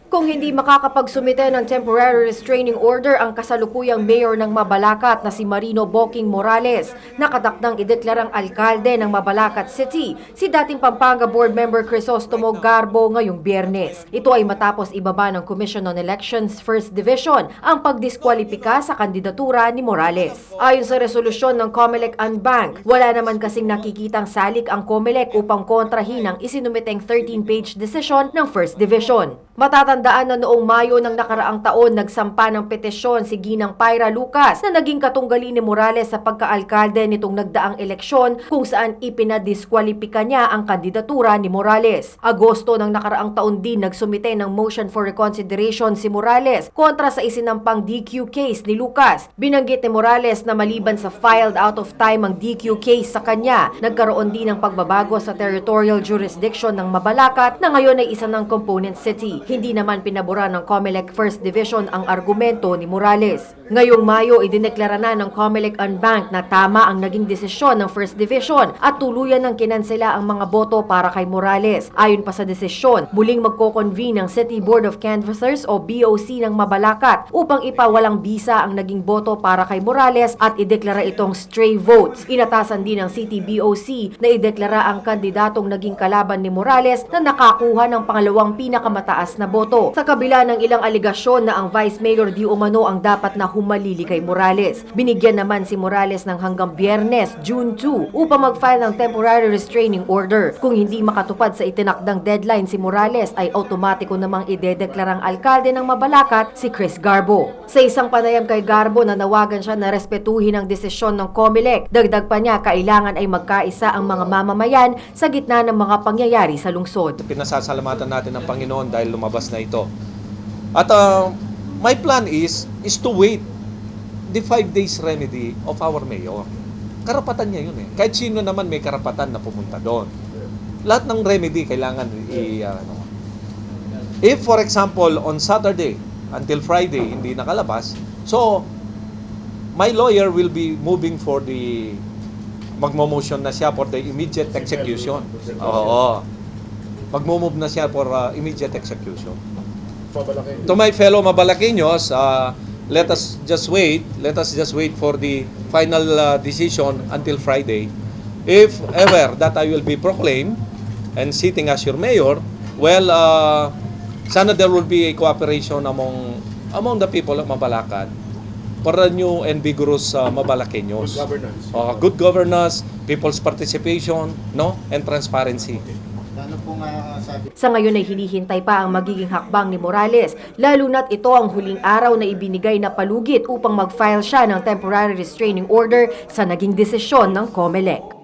Kung hindi makakapagsumite ng temporary restraining order ang kasalukuyang mayor ng Mabalacat na si Marino Boking Morales, nakatakdang ideklarang alkalde ng Mabalacat City si dating Pampanga Board Member Crisostomo Garbo ngayong Biyernes. Ito ay matapos ibaba ng Commission on Elections First Division ang pagdiskwalipika sa kandidatura ni Morales. Ayon sa resolusyon ng COMELEC Unbank, wala naman kasing nakikitang salik ang COMELEC upang kontrahin ang isinumiteng 13-page decision ng First Division. Matatandaan na noong Mayo ng nakaraang taon nagsampa ng petisyon si Ginang Pyra Lucas na naging katunggali ni Morales sa pagkaalkalde nitong nagdaang eleksyon kung saan ipinadiskwalipika niya ang kandidatura ni Morales. Agosto ng nakaraang taon din nagsumite ng motion for reconsideration si Morales kontra sa isinampang DQ case ni Lucas. Binanggit ni Morales na maliban sa filed out of time ang DQ case sa kanya, nagkaroon din ng pagbabago sa territorial jurisdiction ng Mabalacat na ngayon ay isa ng component city. Hindi naman pinabura ng COMELEC First Division ang argumento ni Morales. Ngayong Mayo, idineklara na ng COMELEC Unbank na tama ang naging desisyon ng First Division at tuluyan ng kinansela ang mga boto para kay Morales. Ayon pa sa desisyon, muling magko-convene ang City Board of Canvassers o BOC ng Mabalacat upang ipawalang bisa ang naging boto para kay Morales at ideklara itong stray votes. Inatasan din ng City BOC na ideklara ang kandidatong naging kalaban ni Morales na nakakuha ng pangalawang pinakamataas na boto. Sa kabila ng ilang aligasyon na ang Vice Mayor di umano ang dapat na humalili kay Morales. Binigyan naman si Morales ng hanggang Biyernes, June 2 upang mag-file ng temporary restraining order. Kung hindi makatupad sa itinakdang deadline si Morales ay automatiko namang idedeklarang alkalde ng Mabalacat si Chris Garbo. Sa isang panayam kay Garbo, nanawagan siya na respetuhin ang desisyon ng COMELEC. Dagdag pa niya, kailangan ay magkaisa ang mga mamamayan sa gitna ng mga pangyayari sa lungsod. Pinasasalamatan natin ng Panginoon dahil lumabas na ito. At my plan is to wait the 5 days remedy of our mayor. Karapatan niya yun eh. Kahit sino naman may karapatan na pumunta doon. Lahat ng remedy kailangan if for example on Saturday until Friday hindi nakalabas, so my lawyer will be moving for the magmo-motion na siya for the immediate execution. Oo. Magmo-move na siya for immediate execution. To my fellow Mabalaqueños, let us just wait for the final decision until Friday. If ever that I will be proclaimed and sitting as your mayor, well, sana there will be a cooperation among the people of Mabalacat for a new and vigorous Mabalaqueños. Good governance, people's participation, no, and transparency. Sa ngayon ay hinihintay pa ang magiging hakbang ni Morales, lalo na't ito ang huling araw na ibinigay na palugit upang mag-file siya ng temporary restraining order sa naging desisyon ng COMELEC.